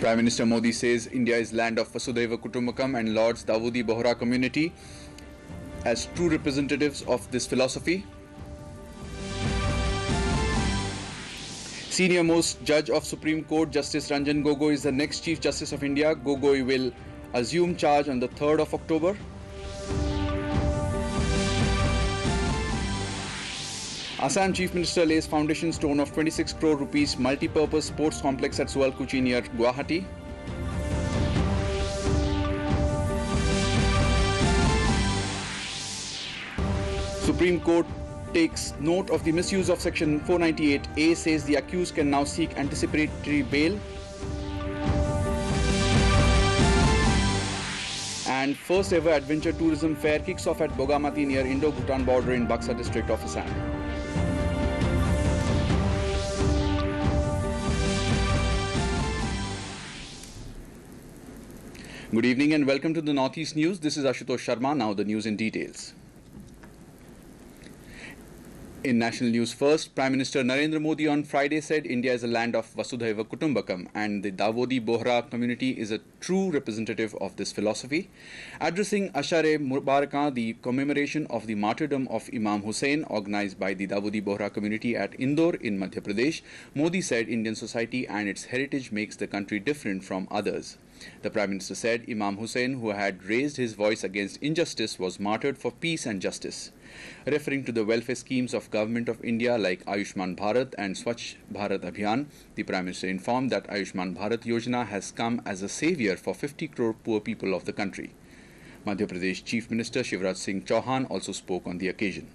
Prime Minister Modi says India is land of Vasudhaiva Kutumbakam and lauds Dawoodi Bohra community as true representatives of this philosophy. Senior most judge of Supreme Court Justice Ranjan Gogoi is the next Chief Justice of India. Gogoi will assume charge on the 3rd of October. Assam Chief Minister lays foundation stone of 26 crore rupees multi-purpose sports complex at Sualkuchi near Guwahati. Supreme Court takes note of the misuse of Section 498A, says the accused can now seek anticipatory bail. And first ever adventure tourism fair kicks off at Bogamati near Indo-Bhutan border in Buxa district of Assam. Good evening and welcome to the Northeast News. This is Ashutosh Sharma. Now the news in details. In national news first, Prime Minister Narendra Modi on Friday said India is a land of Vasudhaiva Kutumbakam and the Dawoodi Bohra community is a true representative of this philosophy. Addressing Ashare Mubarakah, the commemoration of the martyrdom of Imam Hussain organized by the Dawoodi Bohra community at Indore in Madhya Pradesh, Modi said Indian society and its heritage makes the country different from others. The Prime Minister said Imam Hussain, who had raised his voice against injustice, was martyred for peace and justice. Referring to the welfare schemes of Government of India like Ayushman Bharat and Swachh Bharat Abhiyan, the Prime Minister informed that Ayushman Bharat Yojana has come as a savior for 50 crore poor people of the country. Madhya Pradesh Chief Minister Shivraj Singh Chauhan also spoke on the occasion.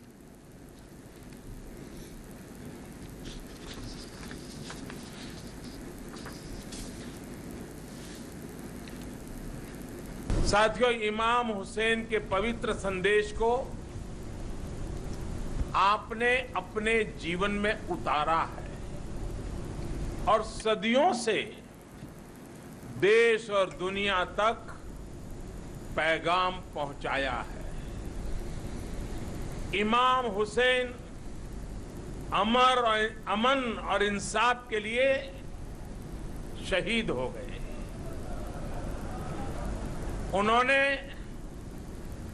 साथियों, इमाम हुसैन के पवित्र संदेश को आपने अपने जीवन में उतारा है और सदियों से देश और दुनिया तक पैगाम पहुंचाया है। इमाम हुसैन अमन और इंसाफ के लिए शहीद हो गए। उन्होंने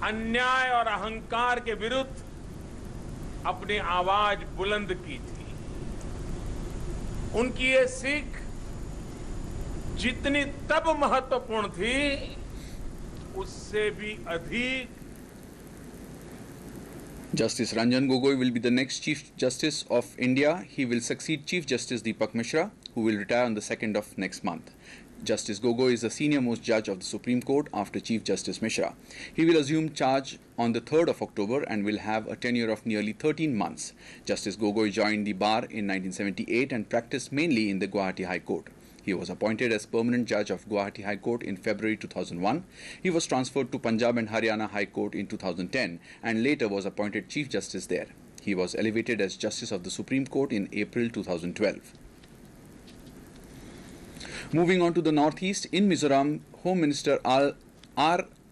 अन्याय और अहंकार के विरुद्ध अपनी आवाज बुलंद की थी। उनकी ये सीख जितनी तब महत्वपूर्ण थी, उससे भी अधिक। Justice Ranjan Gogoi will be the next Chief Justice of India. He will succeed Chief Justice Deepak Mishra, who will retire on the 2nd of next month. Justice Gogoi is the senior-most judge of the Supreme Court after Chief Justice Mishra. He will assume charge on the 3rd of October and will have a tenure of nearly 13 months. Justice Gogoi joined the bar in 1978 and practiced mainly in the Guwahati High Court. He was appointed as permanent judge of Guwahati High Court in February 2001. He was transferred to Punjab and Haryana High Court in 2010 and later was appointed Chief Justice there. He was elevated as Justice of the Supreme Court in April 2012. Moving on to the Northeast, in Mizoram, Home Minister R.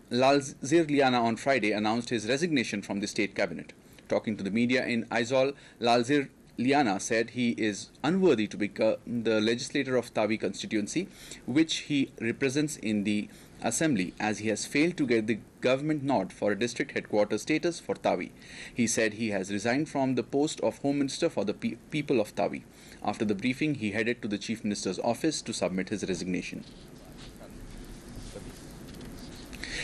Lalzir Liana on Friday announced his resignation from the state cabinet. Talking to the media in Aizawl, Lalzir Liana said he is unworthy to become the legislator of Tawi constituency, which he represents in the assembly, as he has failed to get the government nod for a district headquarters status for Tawi. He said he has resigned from the post of Home Minister for the people of Tawi. After the briefing, he headed to the Chief Minister's office to submit his resignation.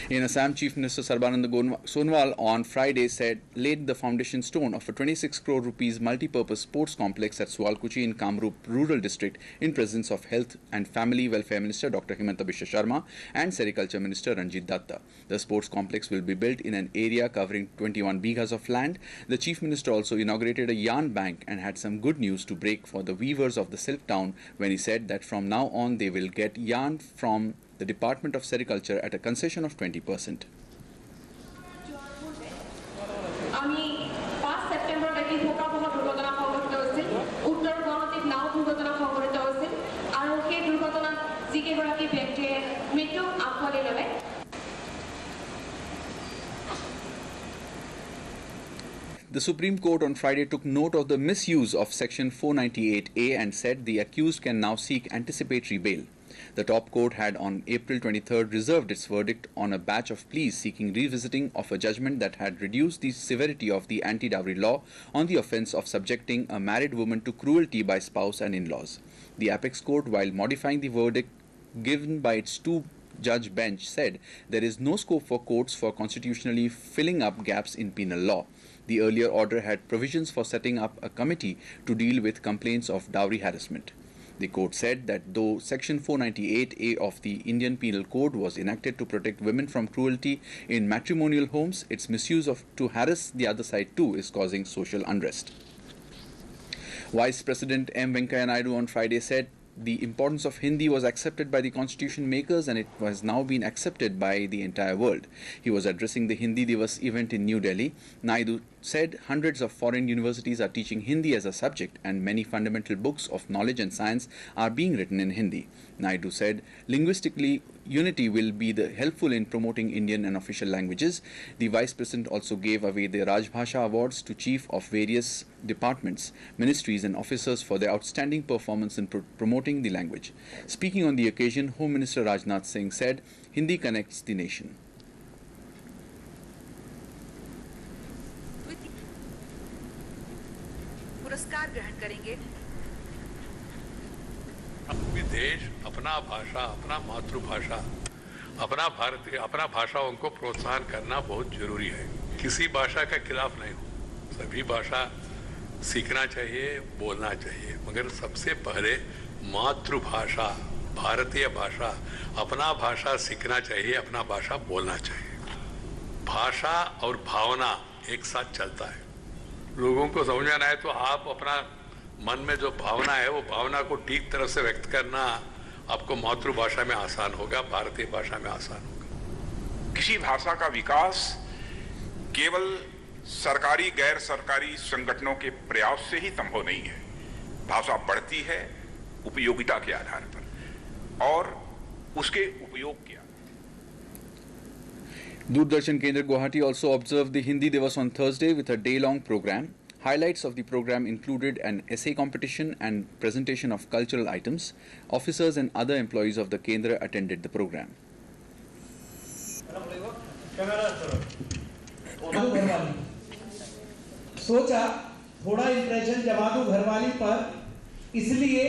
In Assam, Chief Minister Sarbananda Sonowal on Friday laid the foundation stone of a 26 crore rupees multi-purpose sports complex at Sualkuchi in Kamrup Rural District in presence of Health and Family Welfare Minister Dr. Himanta Biswa Sharma and Sericulture Minister Ranjit Datta. The sports complex will be built in an area covering 21 bighas of land. The Chief Minister also inaugurated a yarn bank and had some good news to break for the weavers of the Silk Town when he said that from now on they will get yarn from the Department of Sericulture at a concession of 20%. The Supreme Court on Friday took note of the misuse of Section 498A and said the accused can now seek anticipatory bail. The top court had on April 23rd reserved its verdict on a batch of pleas seeking revisiting of a judgment that had reduced the severity of the anti-dowry law on the offence of subjecting a married woman to cruelty by spouse and in-laws. The apex court, while modifying the verdict given by its two-judge bench, said there is no scope for courts for constitutionally filling up gaps in penal law. The earlier order had provisions for setting up a committee to deal with complaints of dowry harassment. The court said that though Section 498A of the Indian Penal Code was enacted to protect women from cruelty in matrimonial homes, its misuse to harass the other side too is causing social unrest. Vice President M. Venkaiah Naidu on Friday said the importance of Hindi was accepted by the constitution makers and it has now been accepted by the entire world. He was addressing the Hindi Divas event in New Delhi. Naidu said hundreds of foreign universities are teaching Hindi as a subject and many fundamental books of knowledge and science are being written in Hindi. Naidu said linguistically unity will be helpful in promoting Indian and official languages. The Vice President also gave away the Rajbhasha Awards to chief of various departments, ministries and officers for their outstanding performance in promoting the language. Speaking on the occasion, Home Minister Rajnath Singh said, Hindi connects the nation. पुरस्कार ग्रहण करेंगे। अपनी देश, अपना भाषा, अपना मातृभाषा, अपना भारतीय, अपना भाषाओं को प्रोत्साहन करना बहुत जरूरी है। किसी भाषा के खिलाफ नहीं हो, सभी भाषा सीखना चाहिए, बोलना चाहिए, मगर सबसे पहले मातृभाषा, भारतीय भाषा, अपना भाषा सीखना चाहिए, अपना भाषा बोलना चाहिए। भाषा और भावना एक साथ चलता है। लोगों को समझना है तो आप अपना मन में जो भावना है वो भावना को ठीक तरह से व्यक्त करना आपको मातृभाषा में आसान होगा, भारतीय भाषा में आसान होगा। किसी भाषा का विकास केवल सरकारी गैर सरकारी संगठनों के प्रयास से ही संभव नहीं है। भाषा बढ़ती है उपयोगिता के आधार पर और उसके उपयोग के आधार। Doordarshan Kendra Guwahati also observed the Hindi Divas on Thursday with a day-long program. Highlights of the program included an essay competition and presentation of cultural items. Officers and other employees of the Kendra attended the program. सोचा थोड़ा impression जमा दूं घरवाली पर, इसलिए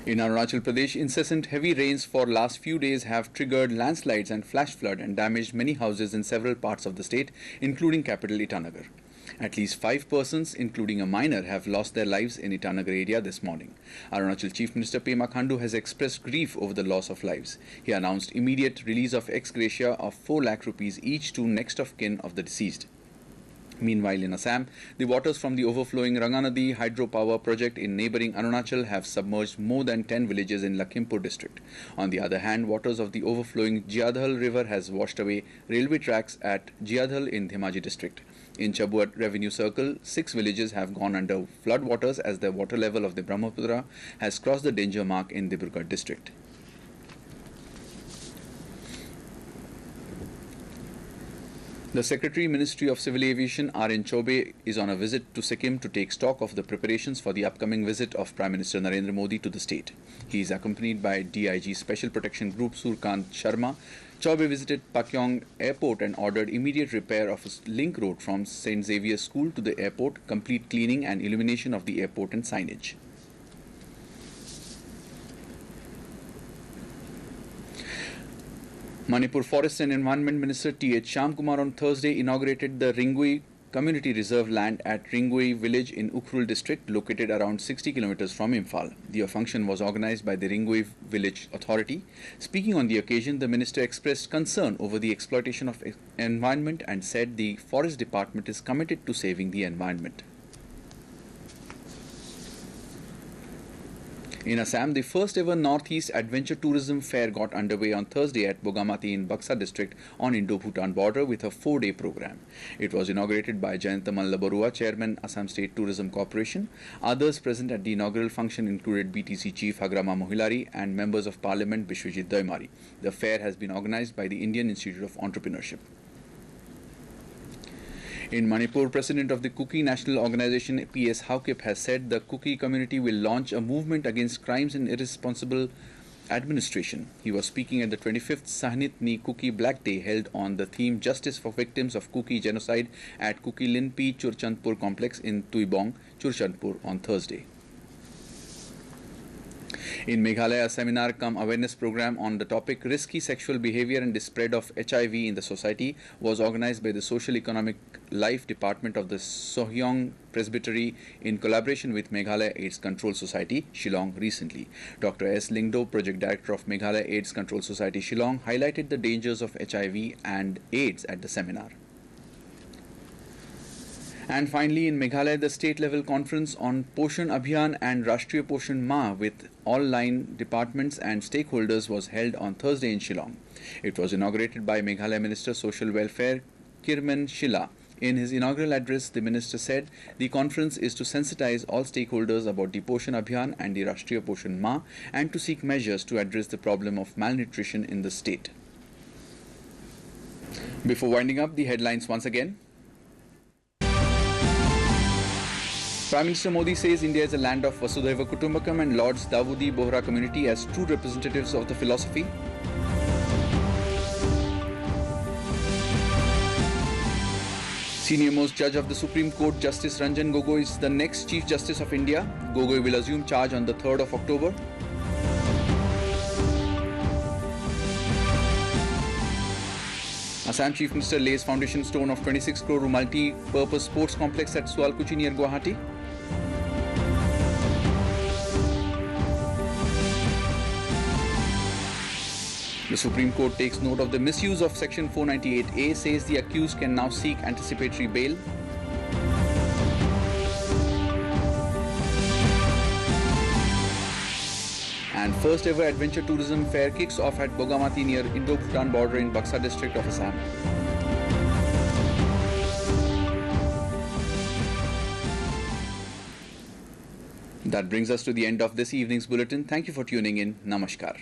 In Arunachal Pradesh, incessant heavy rains for last few days have triggered landslides and flash flood and damaged many houses in several parts of the state, including capital Itanagar. At least 5 persons, including a minor, have lost their lives in Itanagar area this morning. Arunachal Chief Minister Pema Khandu has expressed grief over the loss of lives. He announced immediate release of ex gratia of 4 lakh rupees each to next of kin of the deceased. Meanwhile, in Assam, the waters from the overflowing Ranganadi hydropower project in neighbouring Arunachal have submerged more than 10 villages in Lakhimpur district. On the other hand, waters of the overflowing Jiadhal river has washed away railway tracks at Jiadhal in Dhemaji district. In Chabuat Revenue Circle, 6 villages have gone under flood waters as the water level of the Brahmaputra has crossed the danger mark in Dibrugarh district. The Secretary, Ministry of Civil Aviation, R.N. Chobe, is on a visit to Sikkim to take stock of the preparations for the upcoming visit of Prime Minister Narendra Modi to the state. He is accompanied by DIG Special Protection Group Surkant Sharma. Chobe visited Pakyong Airport and ordered immediate repair of a link road from St. Xavier's School to the airport, complete cleaning and illumination of the airport and signage. Manipur Forest and Environment Minister T.H. Shamkumar on Thursday inaugurated the Ringui Community Reserve land at Ringui village in Ukhrul district, located around 60 kilometers from Imphal. The function was organized by the Ringui Village Authority. Speaking on the occasion, the minister expressed concern over the exploitation of environment and said the Forest Department is committed to saving the environment. In Assam, the first ever Northeast Adventure Tourism Fair got underway on Thursday at Bogamati in Baksa district on Indo-Bhutan border with a 4-day program. It was inaugurated by Jayantamal Labarua, Chairman, Assam State Tourism Corporation. Others present at the inaugural function included BTC Chief Hagrama Mohilari and Members of Parliament Bishwajit Doimari. The fair has been organized by the Indian Institute of Entrepreneurship. In Manipur, President of the Kuki National Organization PS Haukip has said the Kuki community will launch a movement against crimes and irresponsible administration. He was speaking at the 25th Sahnit Ni Kuki Black Day held on the theme Justice for Victims of Kuki Genocide at Kuki Linpi Churchandpur Complex in Tuibong, Churchandpur on Thursday. In Meghalaya, a seminar cum awareness program on the topic Risky Sexual Behavior and the Spread of HIV in the Society was organized by the Social Economic Life Department of the Sohyong Presbytery in collaboration with Meghalaya AIDS Control Society, Shillong recently. Dr. S. Lingdo, Project Director of Meghalaya AIDS Control Society, Shillong, highlighted the dangers of HIV and AIDS at the seminar. And finally, in Meghalaya, the state-level conference on Poshan Abhiyan and Rashtriya Poshan Mah with all line departments and stakeholders was held on Thursday in Shillong. It was inaugurated by Meghalaya Minister Social Welfare Kirman Shila. In his inaugural address, the minister said the conference is to sensitize all stakeholders about the Poshan Abhiyan and the Rashtriya Poshan Mah and to seek measures to address the problem of malnutrition in the state. Before winding up, the headlines once again. Prime Minister Modi says India is a land of Vasudhaiva Kutumbakam and lauds Dawoodi Bohra community as true representatives of the philosophy. Senior most judge of the Supreme Court, Justice Ranjan Gogoi, is the next Chief Justice of India. Gogoi will assume charge on the 3rd of October. Assam Chief Minister lays foundation stone of 26 crore multi-purpose sports complex at Sualkuchi near Guwahati. The Supreme Court takes note of the misuse of Section 498A, says the accused can now seek anticipatory bail. And first ever adventure tourism fair kicks off at Bogamati near Indo-Bhutan border in Buxa district of Assam. That brings us to the end of this evening's bulletin. Thank you for tuning in. Namaskar.